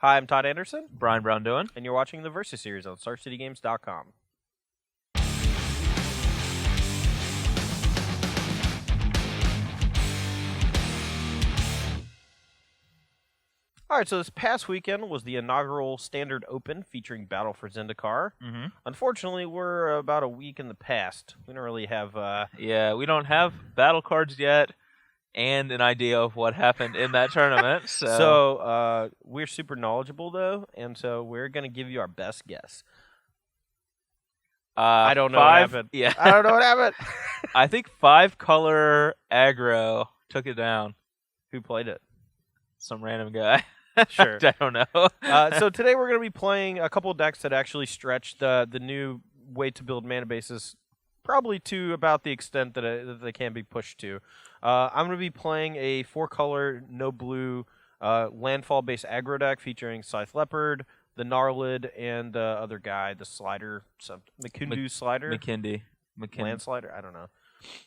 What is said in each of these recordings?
Hi, I'm Todd Anderson, Braun-Duin. and you're watching the Versus series on StarCityGames.com. All right, so this past weekend was the inaugural Standard Open featuring Battle for Zendikar. Mm-hmm. Unfortunately, we're about a week in the past. We don't really have... Yeah, we don't have battle cards yet and an idea of what happened in that tournament. So we're super knowledgeable, though, and so we're going to give you our best guess. I don't know what happened. Yeah. I don't know what happened. I think 5-color aggro took it down. Who played it? Some random guy. Sure. I don't know. So today we're going to be playing a couple decks that actually stretch the new way to build mana bases probably to about the extent that they can be pushed to. I'm going to be playing a 4-color, no blue landfall-based aggro deck featuring Scythe Leopard, the Gnarlid, and the other guy, the Slider, Makundu Slider? McKindy. Land Slider? I don't know.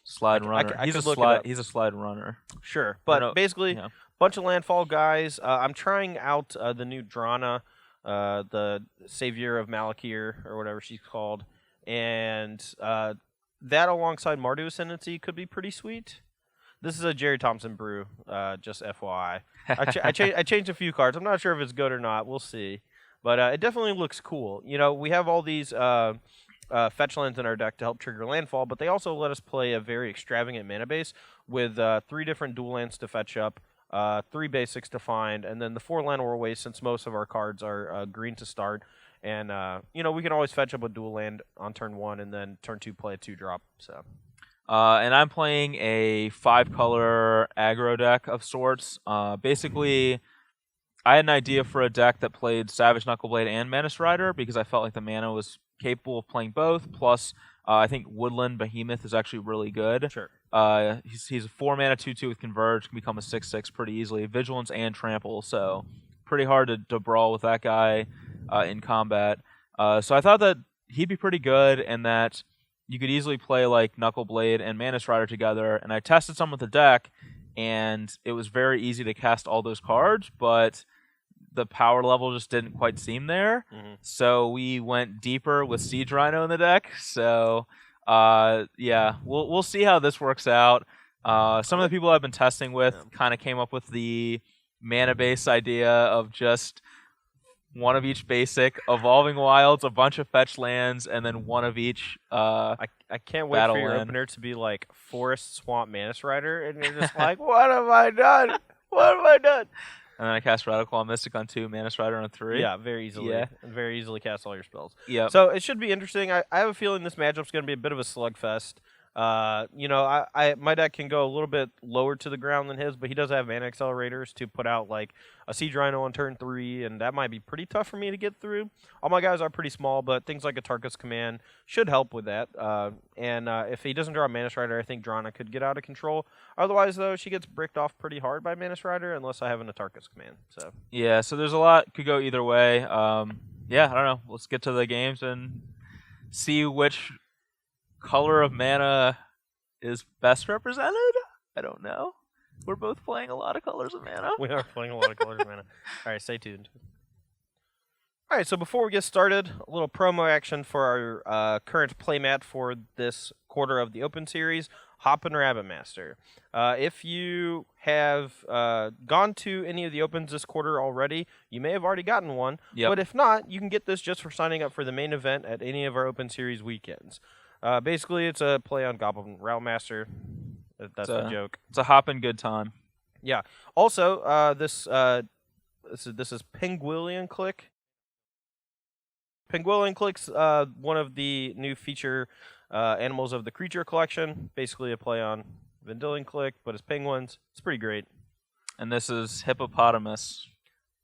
Slide runner. I could look it up. He's a slide runner. Sure, but basically... Yeah. Bunch of landfall guys. I'm trying out the new Drana, the Savior of Malakir, or whatever she's called. And that alongside Mardu Ascendancy could be pretty sweet. This is a Jerry Thompson brew, just FYI. I changed a few cards. I'm not sure if it's good or not. We'll see. But it definitely looks cool. You know, we have all these fetch lands in our deck to help trigger landfall, but they also let us play a very extravagant mana base with 3 different dual lands to fetch up. 3 basics to find, and then the 4 land or waste, since most of our cards are green to start. And, we can always fetch up a dual land on turn 1, and then turn 2 play a 2-drop. So. And I'm playing a 5-color aggro deck of sorts. Basically, I had an idea for a deck that played Savage Knuckleblade and Menace Rider because I felt like the mana was capable of playing both. Plus, I think Woodland Behemoth is actually really good. Sure. He's a 4-mana 2/2 with Converge, can become a 6/6 pretty easily. Vigilance and Trample, so pretty hard to brawl with that guy in combat. So I thought that he'd be pretty good, and that you could easily play like Knuckleblade and Menace Rider together. And I tested some with the deck, and it was very easy to cast all those cards, but the power level just didn't quite seem there. Mm-hmm. So we went deeper with Siege Rhino in the deck. So we'll see how this works out. Some of the people I've been testing with kind of came up with the mana base idea of just one of each basic, Evolving Wilds, a bunch of fetch lands, and then one of each I can't wait for your land. opener to be like Forest Swamp Menace Rider, and you're just like, what have I done? What have I done? And then I cast Radiclaw Mystic on 2, Menace Rider on 3. Yeah, very easily. Yeah. Very easily cast all your spells. Yeah. So it should be interesting. I have a feeling this matchup's going to be a bit of a slugfest. My deck can go a little bit lower to the ground than his, but he does have mana accelerators to put out like a Siege Rhino on turn 3, and that might be pretty tough for me to get through. All my guys are pretty small, but things like a Tarkus Command should help with that. If he doesn't draw a Menace Rider, I think Drana could get out of control. Otherwise, though, she gets bricked off pretty hard by Menace Rider unless I have an Tarkus Command. So there's a lot could go either way. I don't know. Let's get to the games and see which color of mana is best represented. I don't know. We're both playing a lot of colors of mana. We are playing a lot of colors of mana. All right, stay tuned. All right, so before we get started, a little promo action for our current playmat for this quarter of the Open Series, Hoppin' Rabbit Master. If you have gone to any of the Opens this quarter already, you may have already gotten one. Yep. But if not, you can get this just for signing up for the main event at any of our Open Series weekends. Basically, it's a play on Goblin Route Master. That's a joke. It's a hoppin' good time. Yeah. Also, this is Penguillian Click. Penguillian Click's one of the new feature animals of the creature collection. Basically, a play on Vendilion Click, but it's penguins. It's pretty great. And this is Hippopotamus.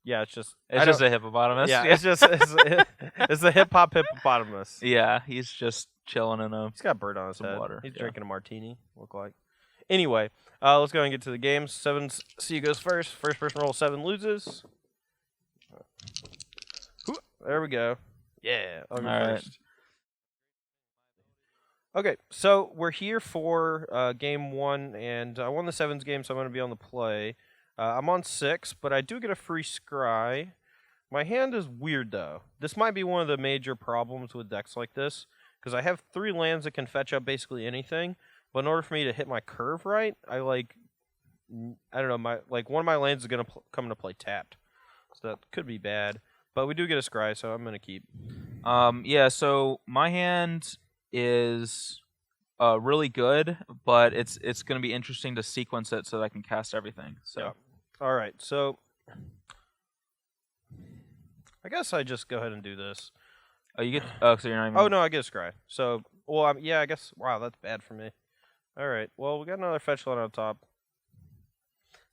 Yeah, it's just a hippopotamus. Yeah, it's a hip hop hippopotamus. Yeah, he's just chilling in He's got a bird on his head. Water. He's drinking a martini. Look like. Anyway, let's go and get to the games. 7 C goes first. First person roll 7 loses. There we go. Yeah, I'll go first. Okay, so we're here for game 1, and I won the 7s game, so I'm going to be on the play. I'm on 6, but I do get a free scry. My hand is weird, though. This might be one of the major problems with decks like this, because I have 3 lands that can fetch up basically anything, but in order for me to hit my curve right, I don't know, one of my lands is going to come into play tapped. So that could be bad. But we do get a scry, so I'm going to keep. Yeah, so my hand is really good, but it's going to be interesting to sequence it so that I can cast everything. So. Yeah. All right, so I guess I just go ahead and do this. Oh, you get. Oh, so you're not even. Oh no, I get a scry. So, well, yeah, I guess. Wow, that's bad for me. All right, well, we got another fetch land on top.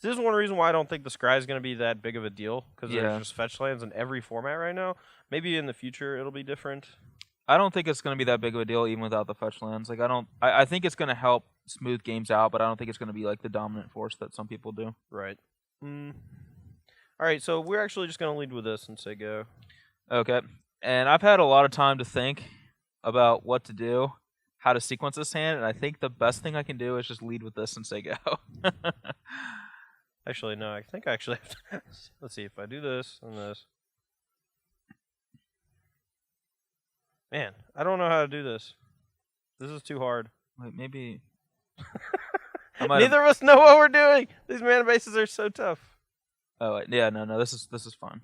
This is one reason why I don't think the scry is going to be that big of a deal, because there's just fetch lands in every format right now. Maybe in the future it'll be different. I don't think it's going to be that big of a deal even without the fetch lands. Like I think it's going to help smooth games out, but I don't think it's going to be like the dominant force that some people do. Right. All right, so we're actually just going to lead with this and say go. Okay. And I've had a lot of time to think about what to do, how to sequence this hand, and I think the best thing I can do is just lead with this and say go. Actually, no, I think I actually have to. Let's see, if I do this and this. Man, I don't know how to do this. This is too hard. Wait, maybe... Neither of us know what we're doing! These mana bases are so tough. Oh, wait, yeah, no, this is fun.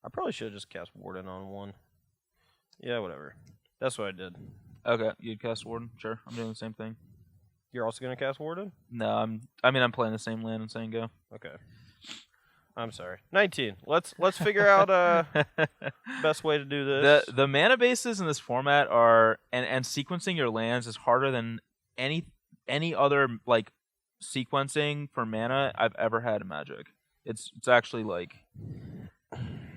I probably should have just cast Warden on one. Yeah, whatever. That's what I did. Okay, you'd cast Warden? Sure, I'm doing the same thing. You're also going to cast Warden? No, I'm playing the same land and saying go. Okay. I'm sorry. 19. Let's figure out best way to do this. The mana bases in this format are and sequencing your lands is harder than any other like sequencing for mana I've ever had in Magic. It's actually like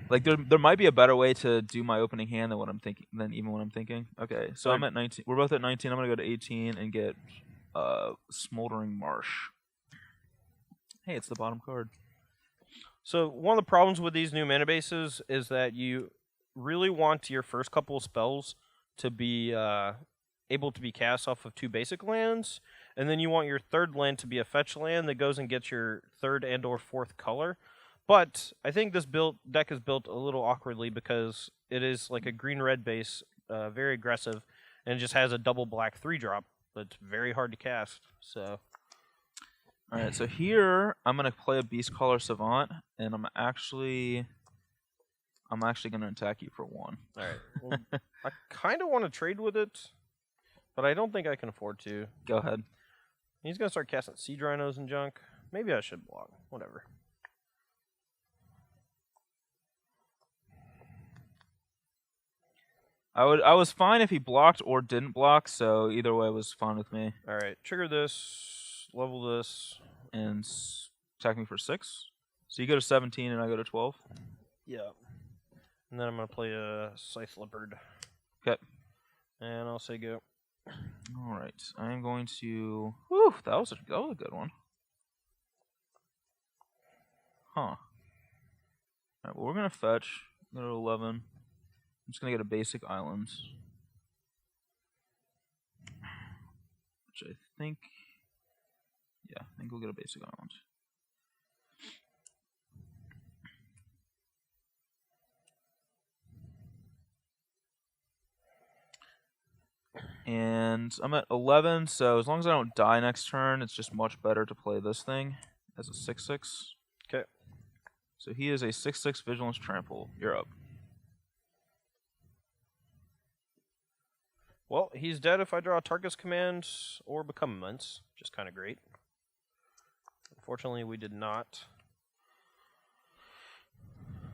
there might be a better way to do my opening hand than what I'm thinking even what I'm thinking. Okay, so I'm at 19. We're both at 19. I'm gonna go to 18 and get Smoldering Marsh. Hey, it's the bottom card. So one of the problems with these new mana bases is that you really want your first couple of spells to be able to be cast off of 2 basic lands, and then you want your third land to be a fetch land that goes and gets your third and or fourth color. But I think this deck is built a little awkwardly because it is like a green-red base, very aggressive, and it just has a double black 3-drop that's very hard to cast. So, all right. So here I'm gonna play a Beast Caller Savant, and I'm actually gonna attack you for 1. All right. Well, I kind of want to trade with it, but I don't think I can afford to. Go ahead. He's gonna start casting Siege Rhinos and junk. Maybe I should block. Whatever. I was fine if he blocked or didn't block, so either way was fine with me. All right, trigger this, level this, and attack me for 6. So you go to 17 and I go to 12. Yeah, and then I'm gonna play a Scythe Leopard. Okay. And I'll say go. All right, I am going to. Whew, that was a good one. Huh. All right, well we're gonna fetch. Go to 11. I'm just going to get a basic island. Which I think... Yeah, I think we'll get a basic island. And I'm at 11, so as long as I don't die next turn, it's just much better to play this thing as a 6/6. Okay. So he is a 6/6 Vigilance Trample. You're up. Well, he's dead if I draw a Tarkus command or become immense, which is kind of great. Unfortunately, we did not.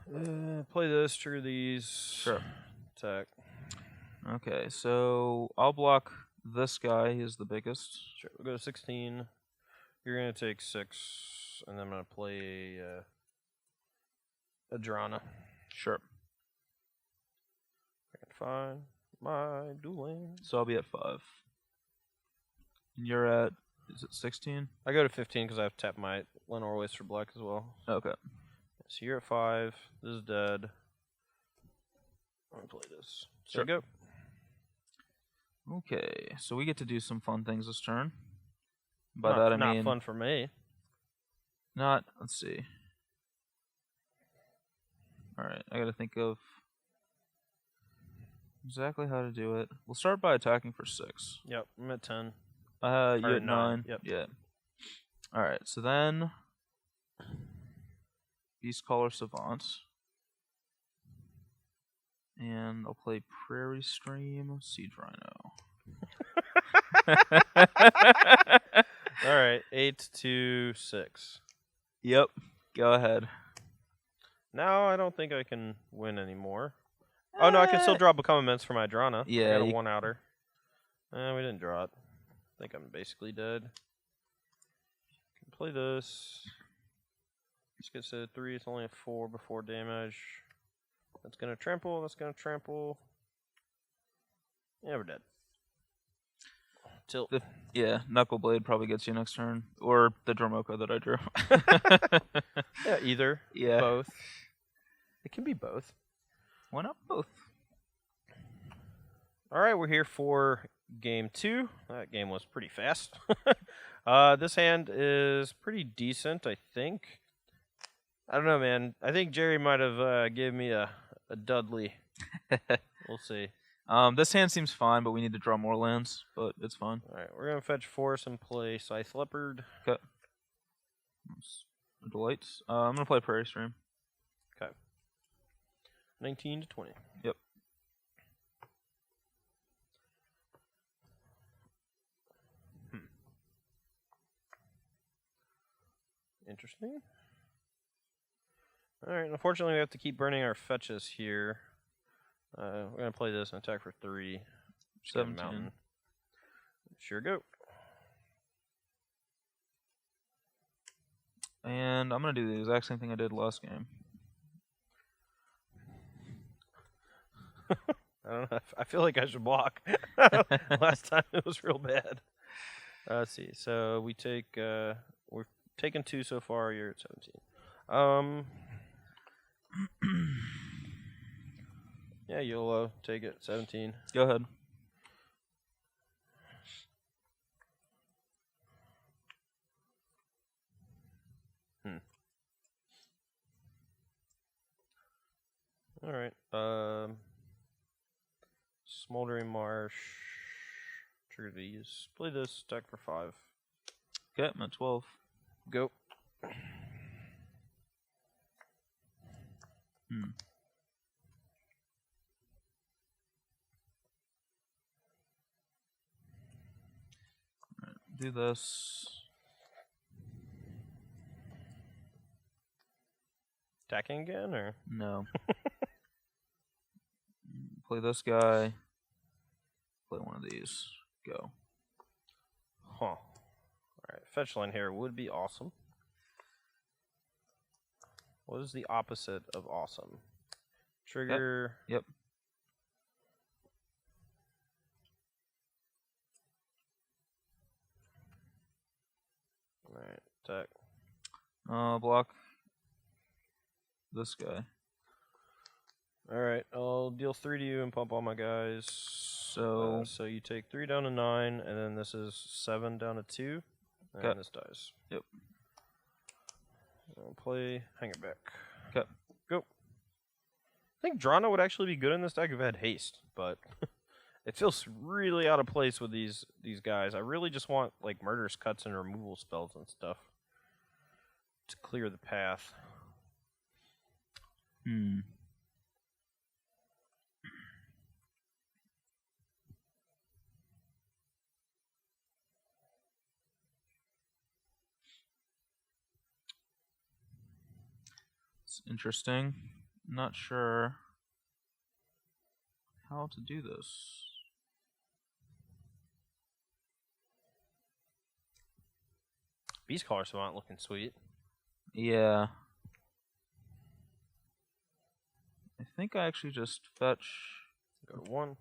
Play this, trigger these. Sure. Attack. Okay, so I'll block this guy. He's the biggest. Sure, we'll go to 16. You're going to take 6, and then I'm going to play a Drana. Sure. I can find my dueling. So I'll be at 5. And you're at, is it 16? I go to 15 because I've tapped my Lenore Waste for black as well. Okay. So you're at 5. This is dead. I'm going to play this. So Sure. go. Okay, so we get to do some fun things this turn. By Not, that I not mean... fun for me. Not, let's see. Alright, I gotta think of exactly how to do it. We'll start by attacking for 6. Yep, I'm at 10. You Or at 9. Yep. Yeah. Alright, so then Beast Caller Savant. And I'll play Prairie Stream Siege Rhino. Alright, 8 to 6. Yep, go ahead. Now I don't think I can win anymore. Oh no, I can still draw Become Immense for my Drana. Yeah, I got a 1-outer. We didn't draw it. I think I'm basically dead. Can play this. This gets a 3. It's only a 4 before damage. That's gonna trample. That's gonna trample. Yeah, we're dead. Tilt. Yeah, Knuckle Blade probably gets you next turn, or the Dromoka that I drew. Yeah, either. Yeah. Both. It can be both. Why not both? All right, we're here for game 2. That game was pretty fast. This hand is pretty decent, I think. I don't know, man. I think Jerry might have given me a Dudley. We'll see. This hand seems fine, but we need to draw more lands, but it's fine. All right, we're going to fetch Forest and play Scythe Leopard. Okay. That's a delight. I'm going to play Prairie Stream. Okay. 19 to 20. Yep. Interesting. All right, unfortunately we have to keep burning our fetches here. We're going to play this and attack for 3. Just get a 17. mountain. Sure go. And I'm going to do the exact same thing I did last game. I don't know. I feel like I should block. Last time it was real bad. Let's see. So we take. We're taking 2 so far. You're at 17. Yeah, you'll take it. 17. Go ahead. All right. Smoldering Marsh. Trigger these. Play this. Attack for 5. Okay, I'm at 12. Go. Alright, do this. Attacking again, or? No. Play this guy. Play one of these. Go. Huh. Alright, fetch line here would be awesome. What is the opposite of awesome? Trigger. Yep. Alright, attack. Block this guy. Alright, I'll deal 3 to you and pump all my guys. So you take 3 down to 9, and then this is 7 down to 2, and Okay. this dies. Yep. I'll play Hang It Back. Okay. Go. I think Drana would actually be good in this deck if it had haste, but it feels really out of place with these guys. I really just want like murderous cuts and removal spells and stuff to clear the path. It's interesting. Not sure how to do this. Beast Caller Savant looking sweet. Yeah. I think I actually just fetch Go to 1.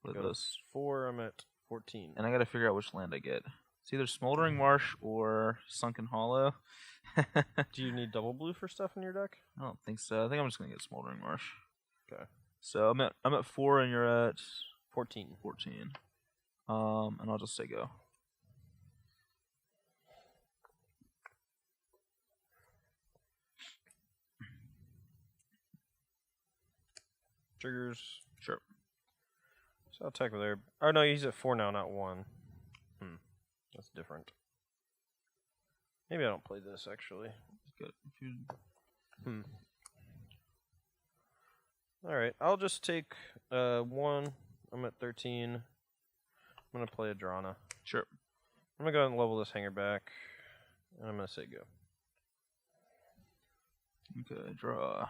with Go this. to 4. I'm at 14. And I gotta figure out which land I get. It's either Smoldering Marsh or Sunken Hollow. Do you need double blue for stuff in your deck? I don't think so. I think I'm just gonna get Smoldering Marsh. Okay. So I'm at 4 and you're at 14. 14. And I'll just say go. Triggers. Sure. So I'll attack with air. Oh no, he's at 4 now, not 1. That's different. Maybe I don't play this actually. Good. Alright, I'll just take 1. I'm at 13. I'm gonna play a Drana. Sure. I'm gonna go ahead and level this hanger back. And I'm gonna say go. Okay, draw.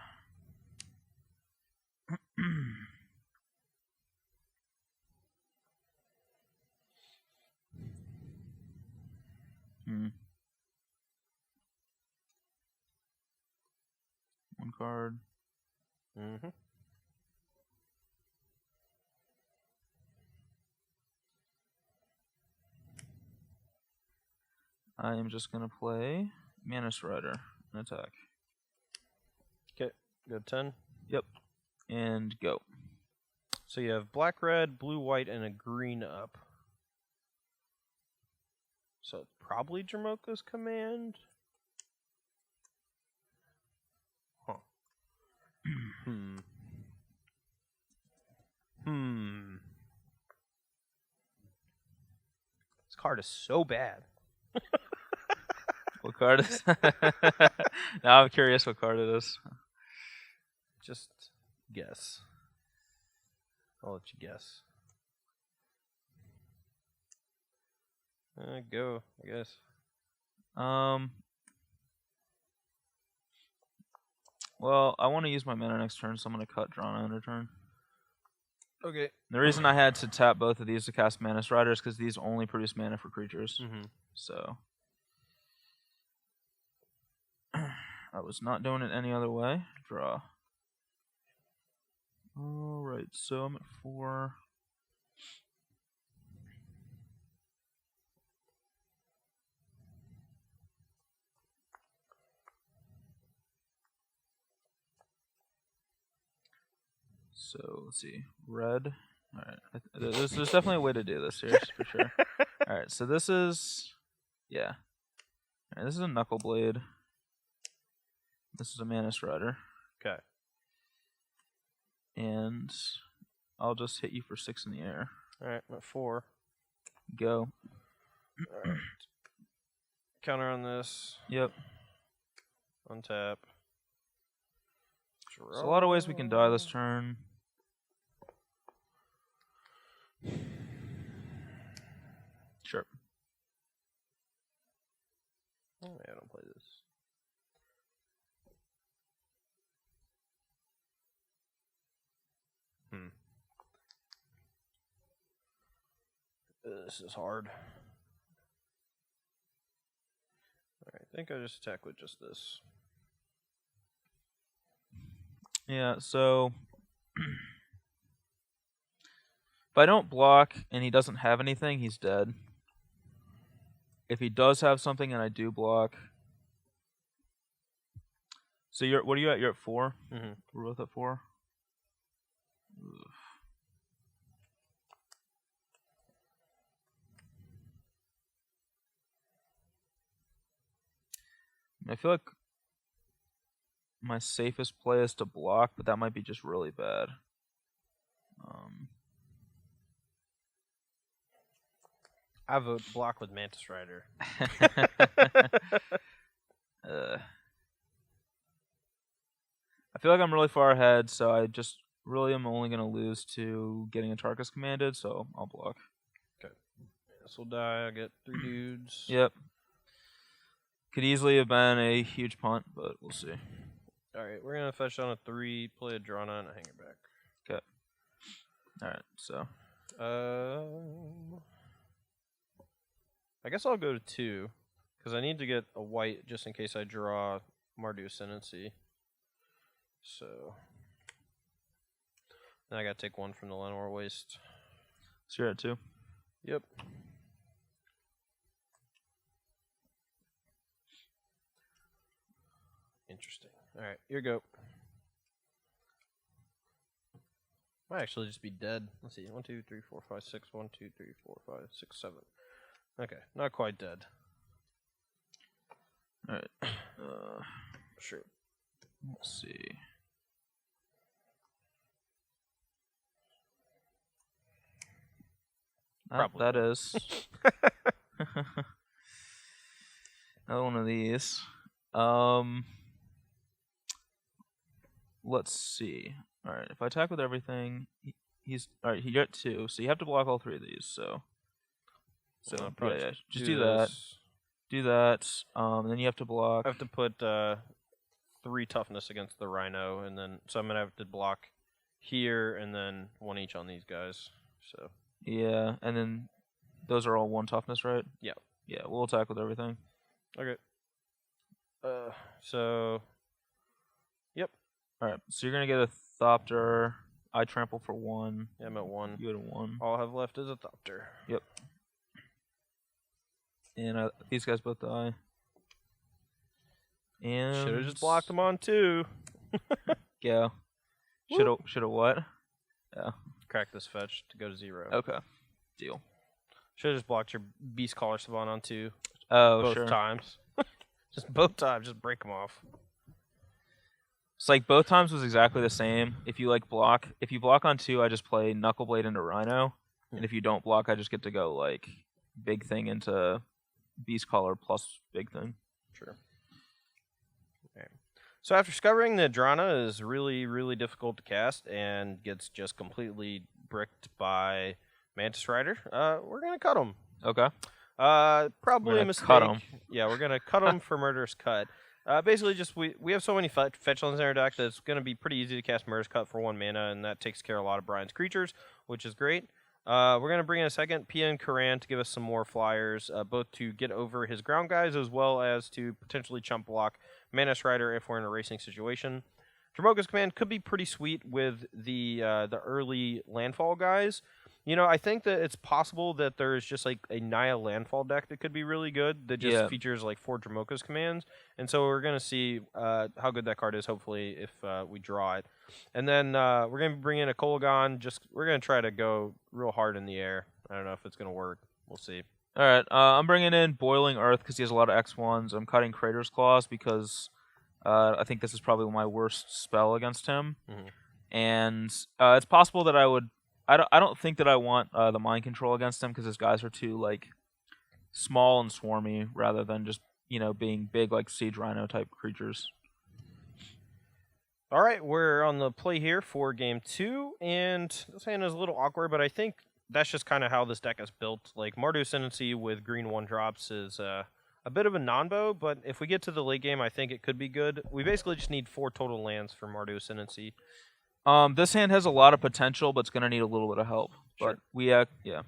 One card. I am just gonna play Mana Strider and attack. Okay, go 10. Yep. And go. So you have black, red, blue, white, and a green up. So it's probably Jamoka's command. Huh. This card is so bad. What card is Now I'm curious what card it is. Just guess. I'll let you guess. Go, I guess. Well, I want to use my mana next turn, so I'm going to cut Drana end of turn. Okay. The reason I had to tap both of these to cast Mana Strider is because these only produce mana for creatures. So I was not doing it any other way. Draw. Alright, so I'm at 4. So let's see, red. All right, there's definitely a way to do this here for sure. All right, so this is, yeah. All right, this is a Knuckle Blade. This is a Mana Strider. Okay. And I'll just hit you for 6 in the air. All right, I'm at 4. Go. All right. Counter on this. Yep. Untap. There's a lot of ways we can die this turn. Sure. Oh, yeah, I don't play this. This is hard. Alright, I think I just attack with just this. Yeah, so if I don't block and he doesn't have anything, he's dead. If he does have something and I do block, so what are you at? You're at 4. We're both at 4. Ugh. I feel like my safest play is to block, but that might be just really bad. I vote block with Mantis Rider. I feel like I'm really far ahead, so I just really am only going to lose to getting a Tarkus commanded, so I'll block. Okay. This will die. I'll get 3 dudes. Yep. Could easily have been a huge punt, but we'll see. Alright, we're going to fetch on a 3, play a Drana, and a hanger back. Okay. Alright, so. I guess I'll go to 2, because I need to get a white just in case I draw Mardu Ascendancy. So. Then I got to take 1 from the Llanowar Waste. So you're at 2? Yep. Interesting. Alright, your go. Might actually just be dead. Let's see. 1, 2, 3, 4, 5, 6. 1, 2, 3, 4, 5, 6, 7. Okay, not quite dead. Alright. Sure. Let's see. Probably. That is. Another one of these. Let's see. All right, if I attack with everything, he's all right. He got 2, so you have to block all 3 of these. So yeah, just do that. Do that. Then you have to block. I have to put 3 toughness against the rhino, and then so I'm gonna have to block here, and then 1 each on these guys. So yeah, and then those are all 1 toughness, right? Yeah. Yeah, we'll attack with everything. Okay. So. Yep. All right, so you're gonna get a Thopter. I trample for 1. Yeah, I'm at 1. You get a 1. All I have left is a Thopter. Yep. And these guys both die. And Should have just blocked them on 2. Yeah. Should have what? Yeah. Crack this fetch to go to 0. Okay. Deal. Should have just blocked your Beast Collar Savant on 2. Oh, both sure. times. Just both times. Just break them off. It's like both times was exactly the same. If you block on 2, I just play Knuckleblade into Rhino, and if you don't block, I just get to go like big thing into Beast Collar plus big thing. Sure. Okay. So after discovering that Drana is really, really difficult to cast and gets just completely bricked by Mantis Rider, we're gonna cut him. Okay. Probably a mistake. Cut him. Yeah, we're gonna cut him for Murderous Cut. Basically, just we have so many fetch lands in our deck that it's going to be pretty easy to cast Murderous Cut for 1 mana, and that takes care of a lot of Brian's creatures, which is great. We're going to bring in a second PN Karan to give us some more flyers, both to get over his ground guys as well as to potentially chump block Mantis Rider if we're in a racing situation. Dromoka's Command could be pretty sweet with the early landfall guys. You know, I think that it's possible that there's just like a Naya landfall deck that could be really good that just features like 4 Dromoka's commands. And so we're going to see how good that card is, hopefully, if we draw it. And then we're going to bring in a Kolagon. We're going to try to go real hard in the air. I don't know if it's going to work. We'll see. All right. I'm bringing in Boiling Earth because he has a lot of X1s. I'm cutting Crater's Claws because I think this is probably my worst spell against him. Mm-hmm. And it's possible that I don't think that I want the mind control against him because his guys are too like small and swarmy rather than just being big like Siege Rhino type creatures. All right, we're on the play here for game 2, and this hand is a little awkward, but I think that's just kind of how this deck is built. Like Mardu Ascendancy with green 1-drops is a bit of a non-bow, but if we get to the late game, I think it could be good. We basically just need 4 total lands for Mardu Ascendancy. This hand has a lot of potential, but it's going to need a little bit of help. Sure. But yeah.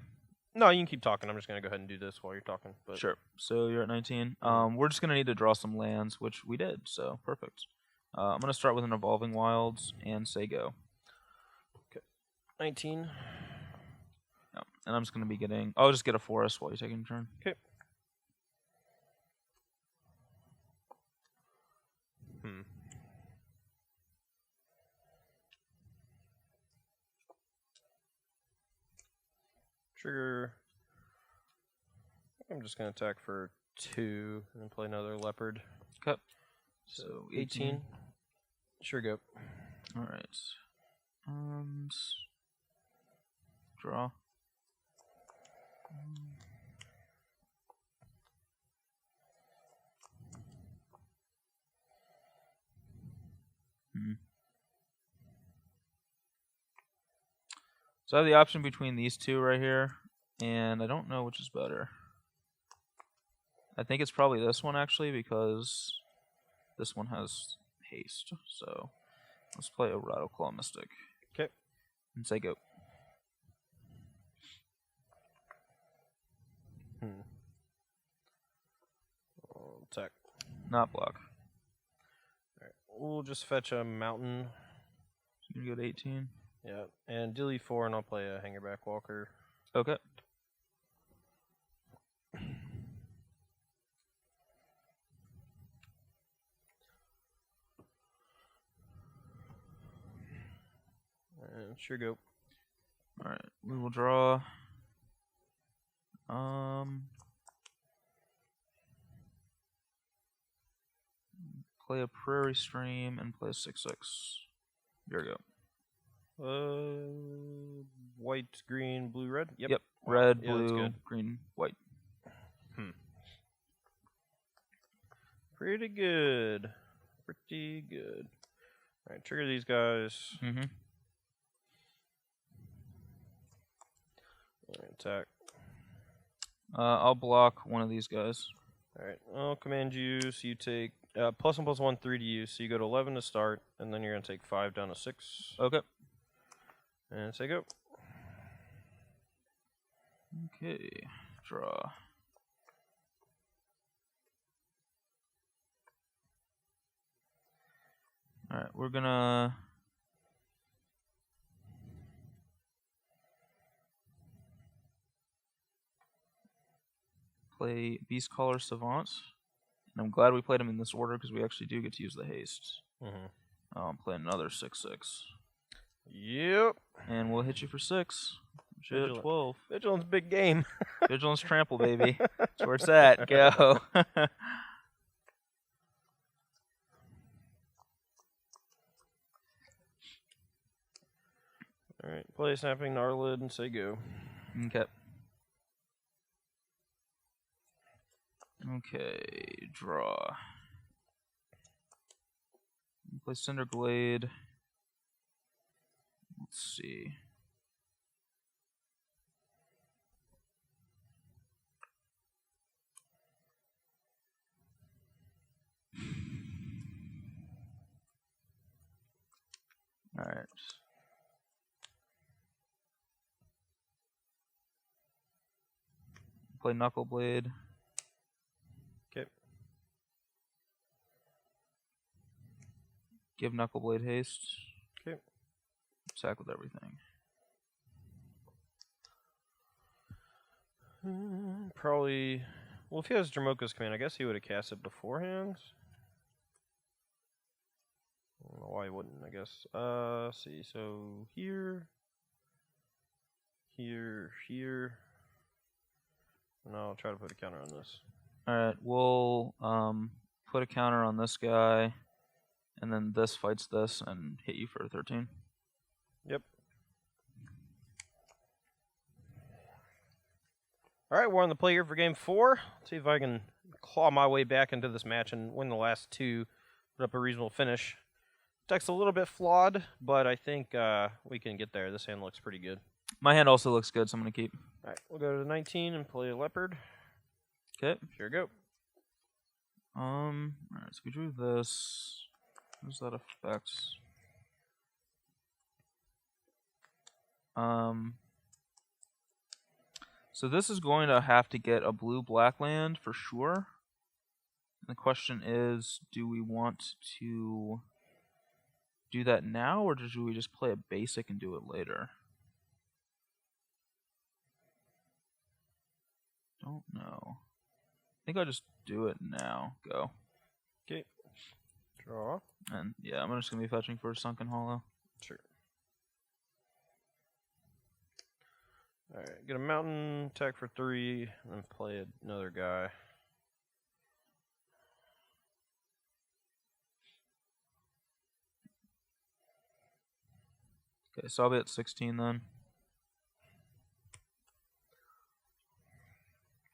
No, you can keep talking. I'm just going to go ahead and do this while you're talking. But. Sure. So you're at 19. We're just going to need to draw some lands, which we did, so perfect. I'm going to start with an Evolving Wilds and say go. Okay. 19. Yeah. And I'm just going to be getting... I'll just get a forest while you're taking your turn. Okay. Trigger. I'm just going to attack for 2 and then play another leopard. Okay. So 18. Sure, go. All right. Draw. So I have the option between these 2 right here, and I don't know which is better. I think it's probably this one, actually, because this one has haste. So let's play a Rattleclaw Mystic. Okay. And say go. Attack. Not block. Alright. We'll just fetch a mountain. So you're going to go to 18. Yeah, and delete 4, and I'll play a Hangerback Walker. Okay. And sure go. All right, we will draw. Play a Prairie Stream and play a 6/6. There we go. white, green, blue, red. Yep. Yep. Wow. Red, Yeah, that's blue, good. green, white. Pretty good. Pretty good. All right, trigger these guys. Mm-hmm. All right, attack. I'll block one of these guys. All right, I'll command you. So you take +1/+1, 3 to use. So you go to 11 to start, and then you're gonna take 5 down to 6. Okay. And say go. Okay. Draw. Alright, we're gonna play Beast Caller Savant. And I'm glad we played him in this order because we actually do get to use the haste. Mm-hmm. Play another 6/6. Yep. And we'll hit you for 6. Shit, Vigilant. 12. Vigilance, big game. Vigilance Trample, baby. That's where it's at. Go. All right, play Snapping Gnarlid and say go. Okay. Okay, draw. Play Cinder Glade. Let's see. All right. Play Knuckle Blade. Okay. Give Knuckle Blade haste. Okay. Attack with everything. Probably. Well, if he has Dramoka's command, I guess he would have cast it beforehand. I don't know why he wouldn't, I guess. Let's see. So here. Here. And I'll try to put a counter on this. Alright, we'll put a counter on this guy, and then this fights this and hit you for 13. Yep. Alright, we're on the play here for game 4. Let's see if I can claw my way back into this match and win the last 2. Put up a reasonable finish. Deck's a little bit flawed, but I think we can get there. This hand looks pretty good. My hand also looks good, so I'm going to keep. Alright, we'll go to 19 and play a Leopard. Okay. Sure go. Alright, so we drew this. What does that affect? So this is going to have to get a blue-black land for sure. And the question is, do we want to do that now, or should we just play a basic and do it later? Don't know. I think I'll just do it now. Go. Okay. Draw. And yeah, I'm just going to be fetching for a Sunken Hollow. Sure. Alright, get a mountain, attack for 3, and then play another guy. Okay, so I'll be at 16 then.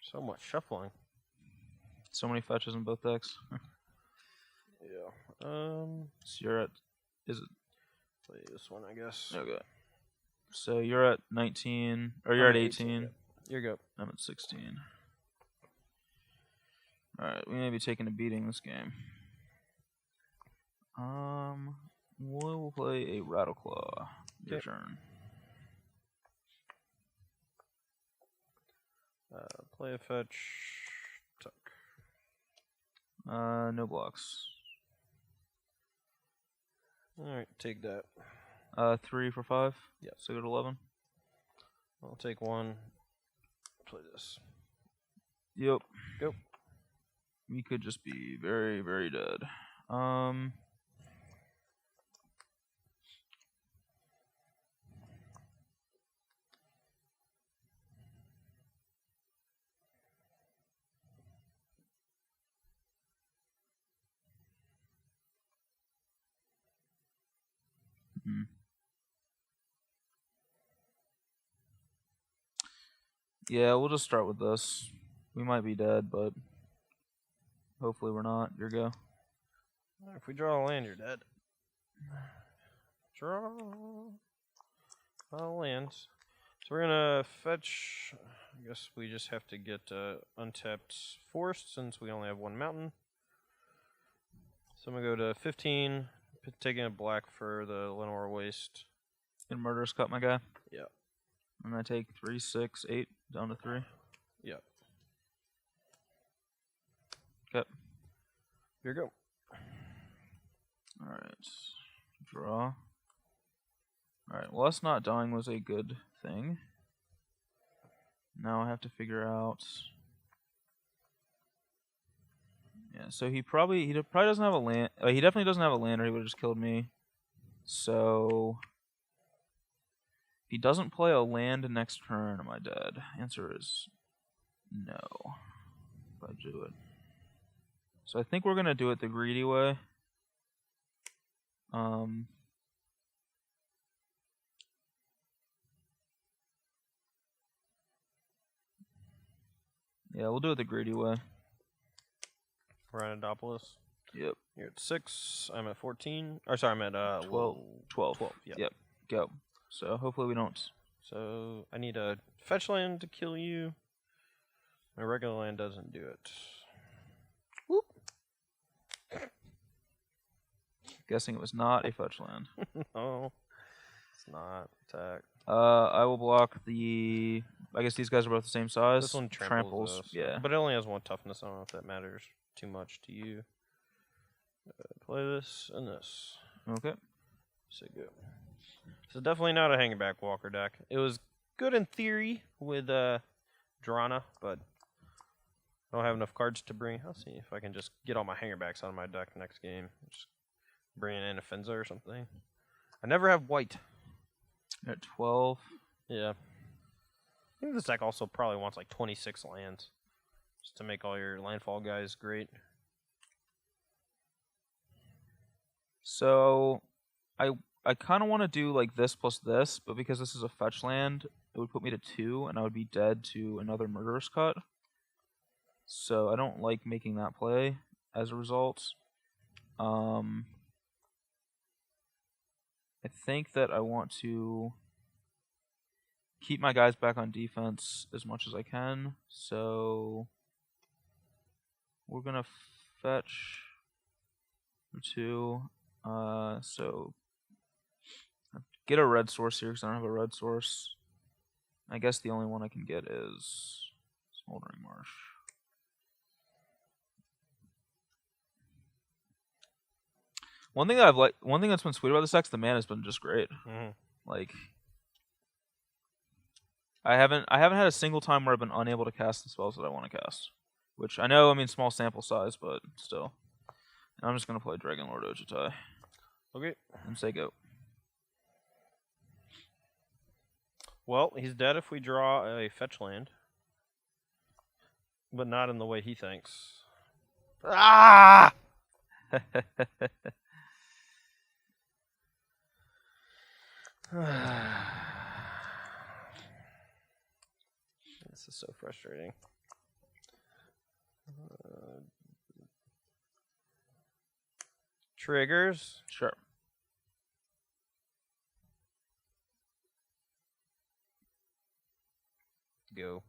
So much shuffling. So many fetches in both decks. Yeah. So you're at... Is it... Play this one, I guess. Okay. So you're at 19, or you're at 18. You go. I'm at 16. Alright, we may be taking a beating this game. We'll play a Rattleclaw. Your turn. Play a fetch. Tuck. No blocks. Alright, take that. 3 for 5? Yeah. So go to 11? I'll take 1. Play this. Yep. Go. We could just be very, very dead. Yeah, we'll just start with this. We might be dead, but hopefully we're not. Your go. If we draw a land, you're dead. Draw a land. So we're gonna fetch. I guess we just have to get untapped forest since we only have one mountain. So I'm gonna go to 15, taking a black for the Lenore Waste. And Murderous Cut, my guy. Yep. And I take 3, 6, 8 down to 3. Yep. Okay. Here you go. All right. Draw. All right. Well, us not dying was a good thing. Now I have to figure out. Yeah. So he probably doesn't have a land. He definitely doesn't have a land, or he would have just killed me. So if he doesn't play a land next turn, am I dead? Answer is no. If I do it. So I think we're gonna do it the greedy way. Yeah, we'll do it the greedy way. Rhinodopolis. Yep. You're at 6. I'm at 14. Or sorry, I'm at 12. 12. Yep. Go. So hopefully we don't. So I need a fetch land to kill you. My regular land doesn't do it. Whoop. Guessing it was not a fetch land. No, it's not. Attack. I will block the. I guess these guys are both the same size. This one tramples. Yeah. But it only has 1 toughness. I don't know if that matters too much to you. Play this and this. Okay. So good. So definitely not a hanging back walker deck. It was good in theory with Drana, but I don't have enough cards to bring. I'll see if I can just get all my hangerbacks out of my deck next game. Just bring in a Fenza or something. I never have white. At 12. Yeah. I think this deck also probably wants like 26 lands. Just to make all your landfall guys great. So I kind of want to do like this plus this, but because this is a fetch land, it would put me to 2, and I would be dead to another Murderous Cut. So I don't like making that play as a result. I think that I want to keep my guys back on defense as much as I can. So we're going to fetch for 2. So get a red source here because I don't have a red source. I guess the only one I can get is Smoldering Marsh. One thing that's been sweet about this deck is the mana has been just great. Mm-hmm. Like, I haven't had a single time where I've been unable to cast the spells that I want to cast. Which I know, I mean, small sample size, but still. And I'm just gonna play Dragon Lord Ojutai. Okay. And say go. Well, he's dead if we draw a fetch land. But not in the way he thinks. Ah! This is so frustrating. Triggers. Sure. Go.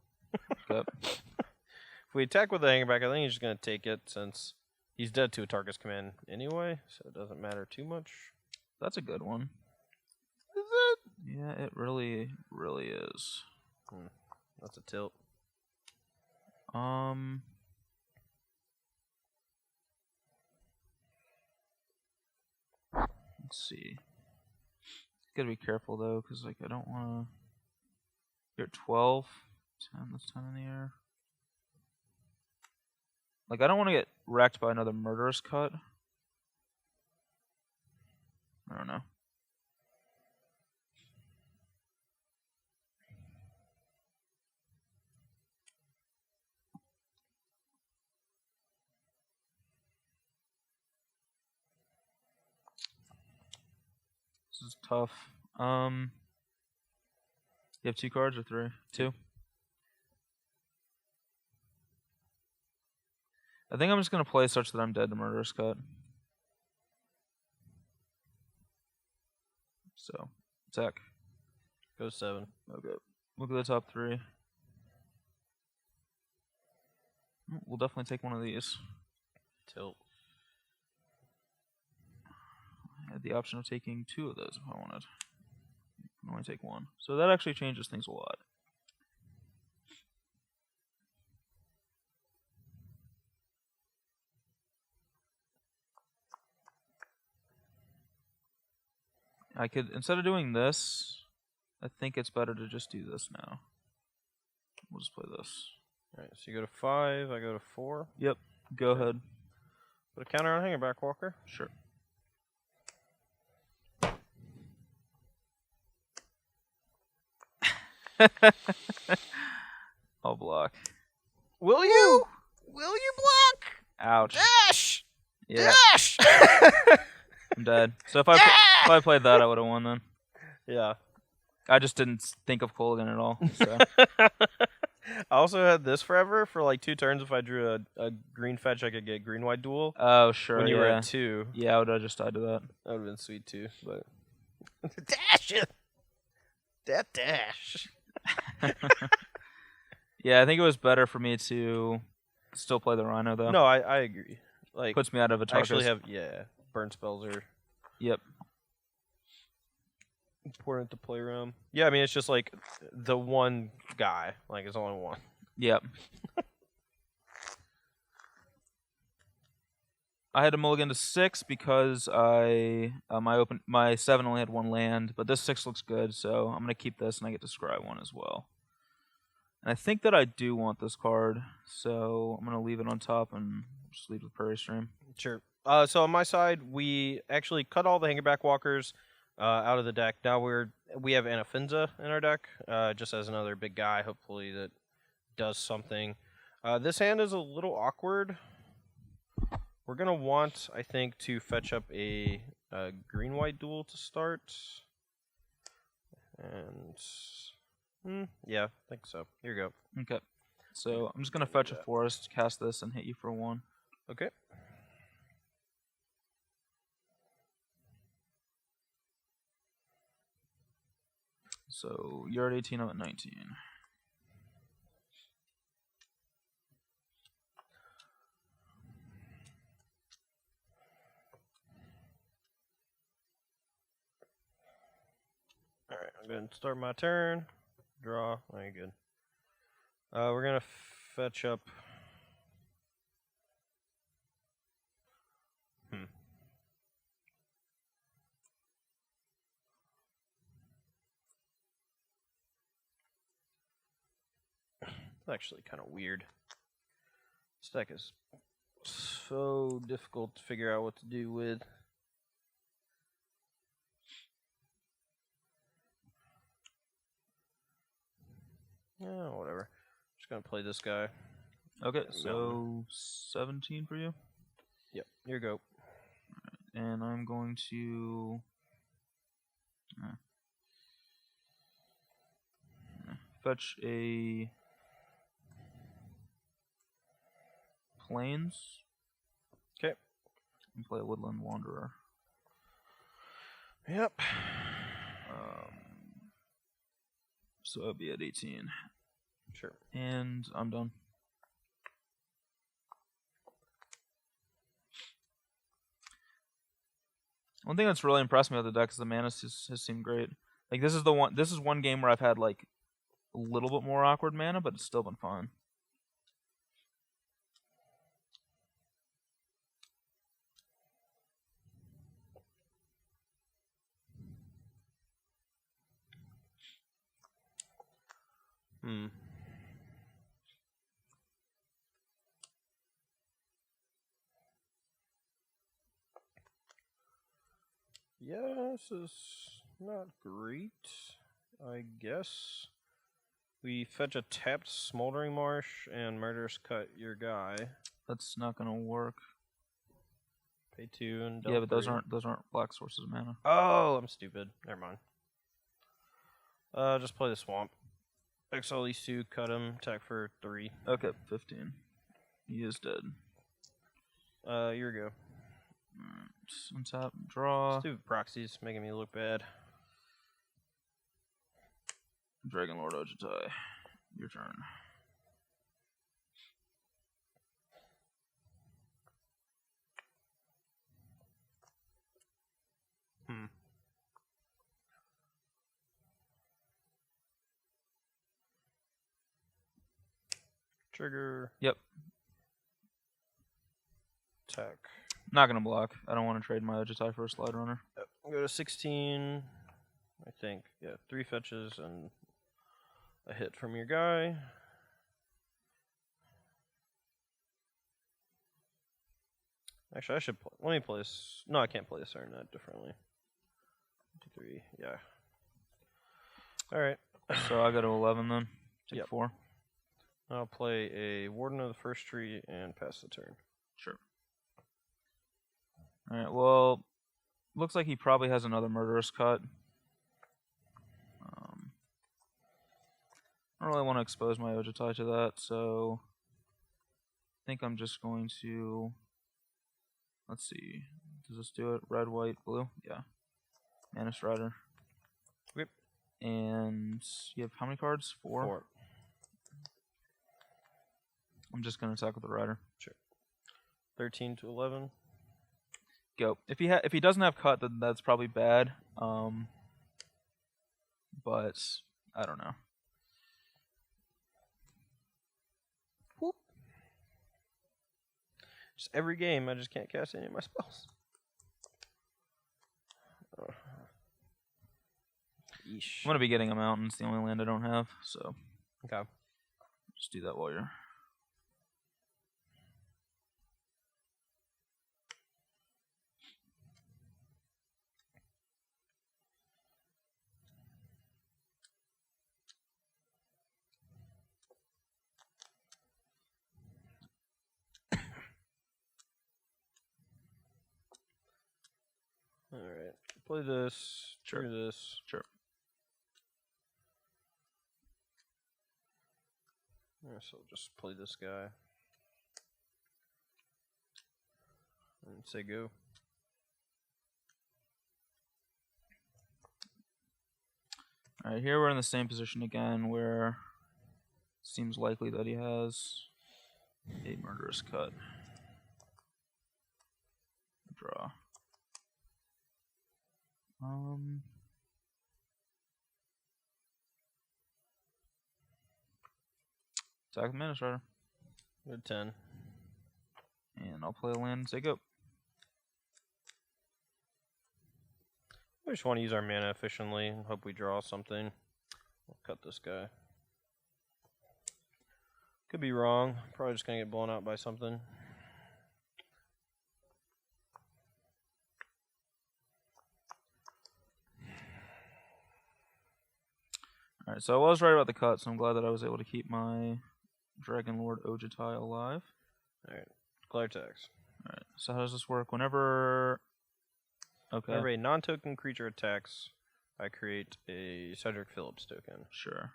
Yep. If we attack with the hangback, I think he's just going to take it since he's dead to a target's command anyway, so it doesn't matter too much. That's a good one. Is it? Yeah, it really, really is. That's a tilt. Let's see. Gotta be careful though, because like I don't want to. You're at 12. 10. That's 10 in the air. Like I don't want to get wrecked by another Murderous Cut. I don't know. This is tough. You have 2 cards or 3? 2. I think I'm just gonna play such that I'm dead to Murderous Cut. So, attack. Go 7. Okay. Look at the top 3. We'll definitely take one of these. Tilt. I had the option of taking 2 of those if I wanted. I can only take 1. So that actually changes things a lot. I could, instead of doing this, I think it's better to just do this now. We'll just play this. Alright, so you go to 5, I go to 4. Yep, go ahead. Put a counter on Hangerback Walker. Sure. I'll block. Will you? Will you block? Ouch. Dash! Yeah, Dash! I'm dead. So if I played that, I would have won then. Yeah. I just didn't think of Colgan at all. So. I also had this forever for like 2 turns. If I drew a green fetch, I could get green-white duel. Oh, sure. When you yeah. were at 2. Yeah, I would have just died to that. That would have been sweet too, but dash it. That dash. Yeah, I think it was better for me to still play the Rhino though. No, I agree. Like Puts me out of a I target. actually have burn spells are Yep. important to play around. Yeah, I mean it's just like the one guy. Like it's only one. Yep. I had to mulligan to 6 because I my 7 only had 1 land, but this 6 looks good, so I'm gonna keep this and I get to scry 1 as well. And I think that I do want this card, so I'm gonna leave it on top and just leave the Prairie Stream. Sure. So on my side, we actually cut all the Hangerback Walkers out of the deck. Now we have Anafinza in our deck, just as another big guy, hopefully that does something. This hand is a little awkward. We're gonna want, I think, to fetch up a green-white duel to start, and yeah, I think so. Here you go. Okay. So I'm just gonna fetch a forest, cast this, and hit you for 1. Okay. So you're at 18, I'm at 19. Alright, I'm going to start my turn. Draw. Very good. We're going to fetch up. It's actually kind of weird. This deck is so difficult to figure out what to do with. Yeah, whatever. Just gonna play this guy. Okay, so 17 for you? Yep, here you go. And I'm going to fetch a Plains. Okay. And play a Woodland Wanderer. Yep. So I'll be at 18. Sure. And I'm done. One thing that's really impressed me with the deck is the mana has seemed great. Like this is one game where I've had like a little bit more awkward mana, but it's still been fun. Yeah, this is not great, I guess. We fetch a tapped Smoldering Marsh and Murderous Cut your guy. That's not gonna work. Pay 2 and yeah, but those 3. aren't black sources of mana. Oh, I'm stupid. Never mind. Just play the Swamp. Exile these 2, cut him, attack for 3. Okay, 15. He is dead. Your go. Untap, draw. Stupid proxies making me look bad. Dragon Lord Ojutai. Your turn. Trigger. Yep. Attack. Not gonna block. I don't want to trade my Ojutai for a Slide Runner. I'll go to 16. I think. Yeah, 3 fetches and a hit from your guy. Actually, I should let me play this. No, I can't play this Arnett differently. 2, 3. Yeah. All right. So I go to 11 then. Take 4. I'll play a Warden of the First Tree and pass the turn. Sure. All right. Well, looks like he probably has another Murderous Cut. I don't really want to expose my Ojutai to that, so I think I'm just going to. Let's see. Does this do it? Red, white, blue? Yeah. Mana Strider. Yep. And you have how many cards? 4? 4. I'm just going to attack with the Rider. Sure. 13 to 11. Go. If he doesn't have cut, then that's probably bad. But I don't know. Whoop. Just every game, I just can't cast any of my spells. Yeesh. I'm going to be getting a mountain. It's the only land I don't have, so Okay. just do that while you're. All right. Play this. Sure. Do this. Sure. Yeah, so just play this guy. And say go. Alright, here we're in the same position again where it seems likely that he has a Murderous Cut. Draw. Attack the Mana Strider. Go to 10. And I'll play a land and say go. We just want to use our mana efficiently and hope we draw something. I'll cut this guy. Could be wrong. Probably just going to get blown out by something. Alright, so I was right about the cut, so I'm glad that I was able to keep my Dragon Lord Ojutai alive. Alright, declare tax. Alright, so how does this work? Whenever. Okay. Whenever a non-token creature attacks, I create a Cedric Phillips token. Sure.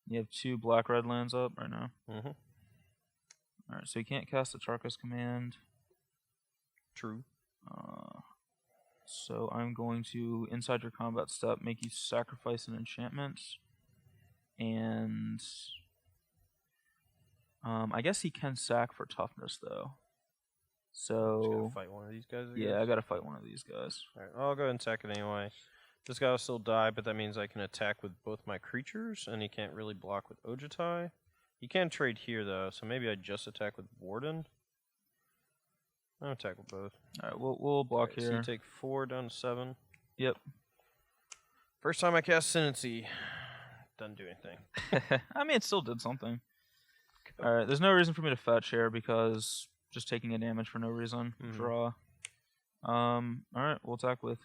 You have 2 black-red lands up right now. Mm-hmm. Alright, so you can't cast the Charkas command. True. So I'm going to, inside your combat step, make you sacrifice an enchantment. And I guess he can sack for toughness, though. So Just gotta fight one of these guys, I yeah, guess? I gotta fight one of these guys. Alright, I'll go ahead and sack it anyway. This guy will still die, but that means I can attack with both my creatures, and he can't really block with Ojutai. He can trade here, though, so maybe I just attack with Warden. I'll attack with both. Alright, we'll block Okay, here. So you take 4 down to 7. Yep. First time I cast Ascendancy. Doesn't do anything. I mean, it still did something. Alright, there's no reason for me to fetch here because just taking a damage for no reason. Mhm. Draw. Alright, we'll attack with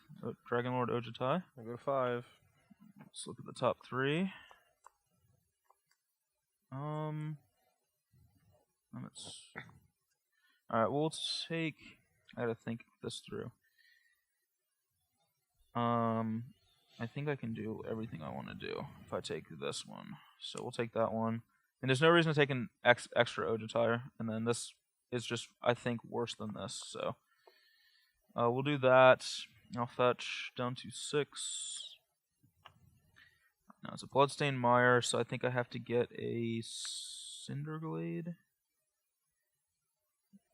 Dragon Lord Ojutai. I go to 5. Let's look at the top 3. Alright, we'll take. I gotta think this through. I think I can do everything I want to do if I take this one. So we'll take that one. And there's no reason to take an extra Ojutai. And then this is just, I think, worse than this. So we'll do that. I'll fetch down to 6. Now it's a Bloodstained Mire, so I think I have to get a Cinderglade.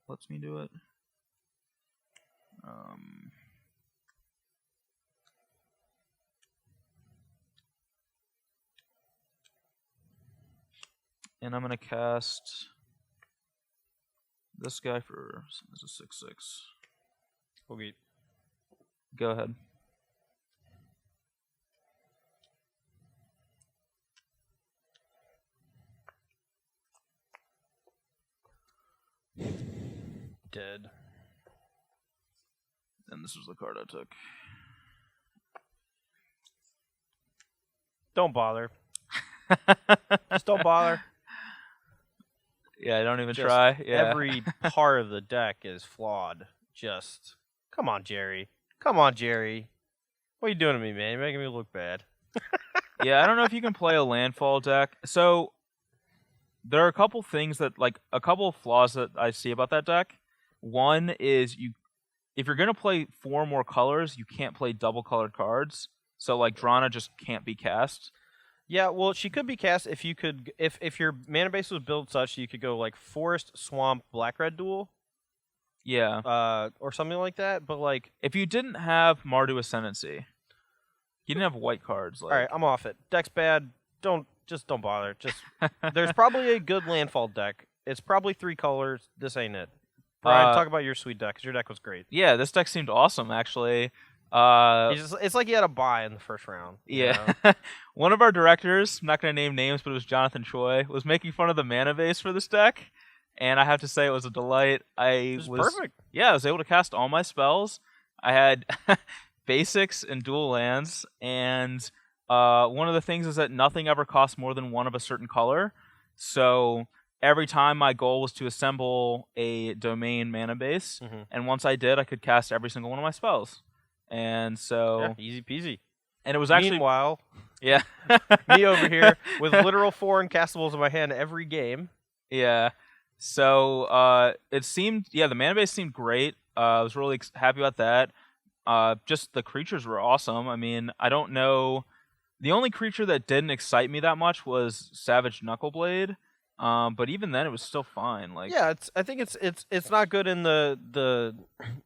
Lets me do it. And I'm going to cast this guy as a 6/6. Okay. Go ahead. Dead. And this was the card I took. Don't bother. Just don't bother. Yeah, don't even try. Yeah. Every part of the deck is flawed. Just, come on, Jerry. Come on, Jerry. What are you doing to me, man? You're making me look bad. Yeah, I don't know if you can play a landfall deck. So, there are a couple things that, like, a couple of flaws that I see about that deck. One is, if you're going to play 4 more colors, you can't play double-colored cards. So, like, Drana just can't be cast. Yeah, well, she could be cast if you could, if your mana base was built such you could go like Forest, Swamp, Black-Red Duel. Yeah. Or something like that, but like... If you didn't have Mardu Ascendancy, you didn't have white cards. Like... Alright, I'm off it. Deck's bad. Don't bother. Just there's probably a good landfall deck. It's probably 3 colors. This ain't it. Brian, talk about your sweet deck, because your deck was great. Yeah, this deck seemed awesome, actually. It's like you had a bye in the first round. Yeah. One of our directors, I'm not going to name names, but it was Jonathan Choi, was making fun of the mana base for this deck, and I have to say it was a delight. It was perfect. Yeah, I was able to cast all my spells. I had basics and dual lands, and one of the things is that nothing ever costs more than 1 of a certain color, so every time my goal was to assemble a domain mana base, and once I did, I could cast every single one of my spells. And so... Yeah, easy peasy. And it was actually... Meanwhile... Yeah. me over here with literal foreign castables in my hand every game. Yeah. So, it seemed... Yeah, the mana base seemed great. I was really happy about that. Just the creatures were awesome. I mean, I don't know... The only creature that didn't excite me that much was Savage Knuckleblade. But even then, it was still fine. Like, yeah, I think it's not good in the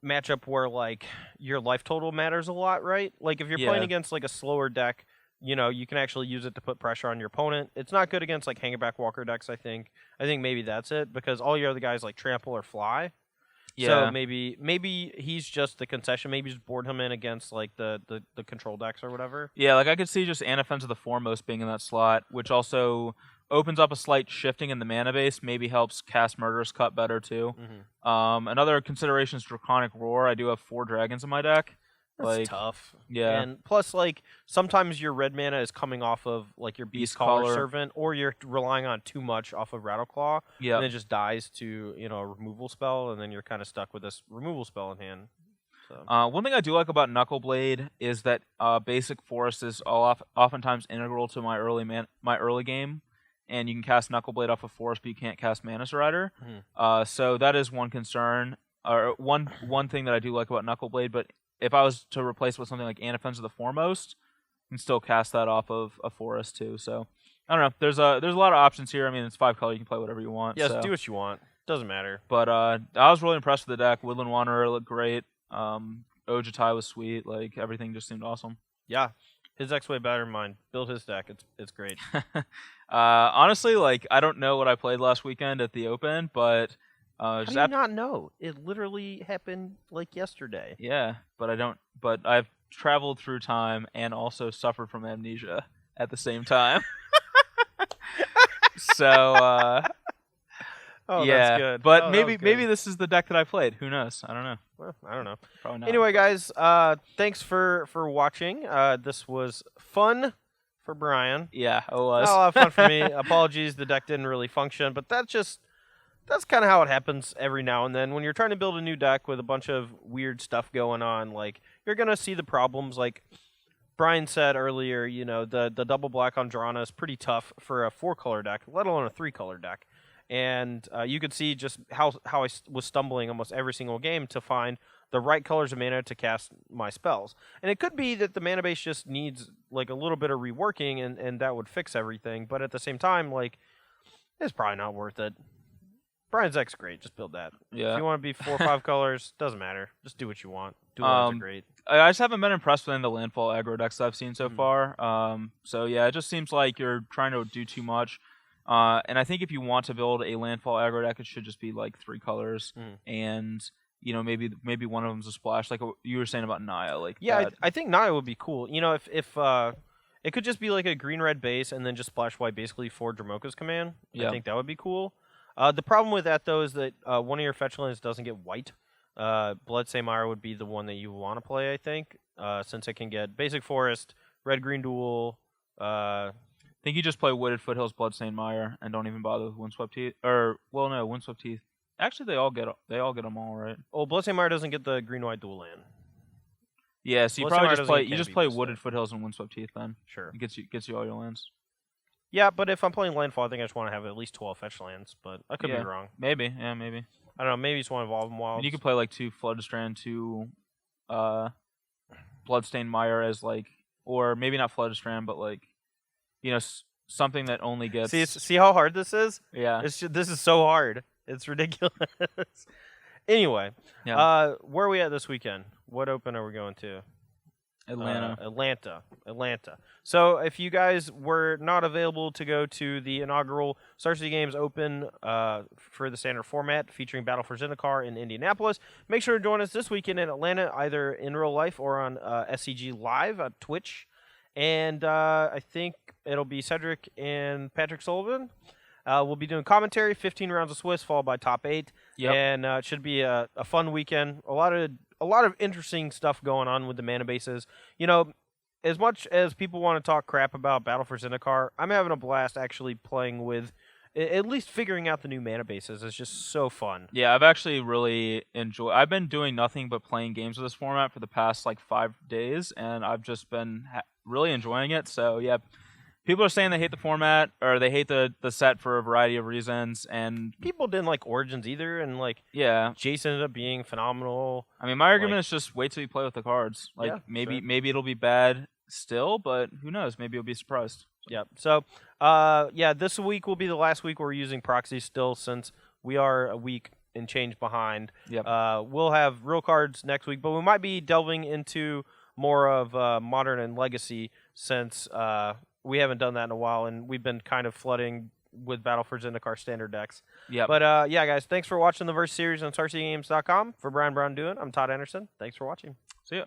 matchup where like your life total matters a lot, right? Like if you're playing against like a slower deck, you know, you can actually use it to put pressure on your opponent. It's not good against like Hangback Walker decks. I think maybe that's it, because all your other guys like trample or fly. Yeah. So maybe he's just the concession. Maybe just board him in against like the control decks or whatever. Yeah, like I could see just Anaphens of the Foremost being in that slot, which also opens up a slight shifting in the mana base, maybe helps cast Murderous Cut better too. Another consideration is Draconic Roar. I do have 4 dragons in my deck. That's tough. Yeah. And plus, like, sometimes your red mana is coming off of, like, your Beastcaller Servant, or you're relying on too much off of Rattleclaw, and it just dies to, you know, a removal spell, and then you're kind of stuck with this removal spell in hand. So. One thing I do like about Knuckleblade is that basic Forest is oftentimes integral to my early game, and you can cast Knuckleblade off of Forest, but you can't cast Manus Rider. So that is one concern, or one thing that I do like about Knuckleblade, but if I was to replace it with something like Anaphens of the Foremost, you can still cast that off of a Forest too. So I don't know. There's a lot of options here. I mean, it's 5 color. You can play whatever you want. Yeah, so do what you want. Doesn't matter. But I was really impressed with the deck. Woodland Wanderer looked great. Ojutai was sweet. Like, everything just seemed awesome. Yeah, his deck's way better than mine. Build his deck. It's great. Honestly, like, I don't know what I played last weekend at the Open, but how do you not know? It literally happened like yesterday. Yeah, but I don't. But I've traveled through time and also suffered from amnesia at the same time. So. Oh, yeah, that's good. But maybe this is the deck that I played. Who knows? I don't know. Well, I don't know. Probably not. Anyway, guys, thanks for watching. This was fun for Brian. Yeah, it was. Not a lot of fun for me. Apologies, the deck didn't really function, but that's kind of how it happens every now and then. When you're trying to build a new deck with a bunch of weird stuff going on, like, you're going to see the problems. Like, Brian said earlier, the double black on Drana is pretty tough for a 4-color deck, let alone a 3-color deck. And you could see just how I was stumbling almost every single game to find the right colors of mana to cast my spells. And it could be that the mana base just needs like a little bit of reworking, and that would fix everything. But at the same time, like, it's probably not worth it. Brian's deck's great. Just build that. Yeah. If you want to be 4 or 5 colors, doesn't matter. Just do what you want. Dual lands are great. I just haven't been impressed with any of the landfall aggro decks I've seen so far. So yeah, it just seems like you're trying to do too much. And I think if you want to build a landfall aggro deck, it should just be like 3 colors, and maybe one of them's a splash, like you were saying about Naya. Like I think Naya would be cool. If it could just be like a green-red base and then just splash white, basically for Dramoka's command. Yeah. I think that would be cool. The problem with that though is that one of your fetch lands doesn't get white. Bloodstained Mire would be the one that you want to play, I think, since it can get basic forest, red-green duel. I think you just play Wooded Foothills, Bloodstained Mire, and don't even bother with Windswept Heath. Windswept Heath. Actually, they all get them all, right? Oh, Bloodstained Mire doesn't get the green-white dual land. Yeah, so you probably just play Wooded Foothills and Windswept Heath then. Sure. It gets you all your lands. Yeah, but if I'm playing landfall, I think I just want to have at least 12 fetch lands, but I could be wrong. Maybe, yeah, maybe. I don't know, maybe you just want to evolve them wilds. And you could play like 2 Floodstrand, 2 Bloodstained Mire as like, or maybe not Floodstrand, but like, something that only gets... See how hard this is? Yeah. This is so hard. It's ridiculous. Anyway, where are we at this weekend? What open are we going to? Atlanta. So if you guys were not available to go to the inaugural Star City Games Open for the standard format featuring Battle for Zendikar in Indianapolis, make sure to join us this weekend in Atlanta, either in real life or on SCG Live on Twitch. And I think it'll be Cedric and Patrick Sullivan. We'll be doing commentary, 15 rounds of Swiss, followed by top 8. Yep. And it should be a fun weekend. A lot of interesting stuff going on with the mana bases. As much as people want to talk crap about Battle for Zendikar, I'm having a blast actually playing with, at least figuring out the new mana bases. It's just so fun. Yeah, I've actually really enjoyed... I've been doing nothing but playing games with this format for the past, 5 days, and I've just been really enjoying it. So, yeah, people are saying they hate the format, or they hate the set for a variety of reasons, and... People didn't like Origins either, and, Jason ended up being phenomenal. I mean, my argument is just wait till you play with the cards. Maybe it'll be bad still, but who knows? Maybe you'll be surprised. Yeah. So, this week will be the last week we're using proxies still, since we are a week and change behind. Yep. We'll have real cards next week, but we might be delving into more of Modern and Legacy, since we haven't done that in a while, and we've been kind of flooding with Battle for Zendikar standard decks. Yeah. But guys, thanks for watching the Verse series on StarCityGames.com. For Braun-Duin, I'm Todd Anderson. Thanks for watching. See ya.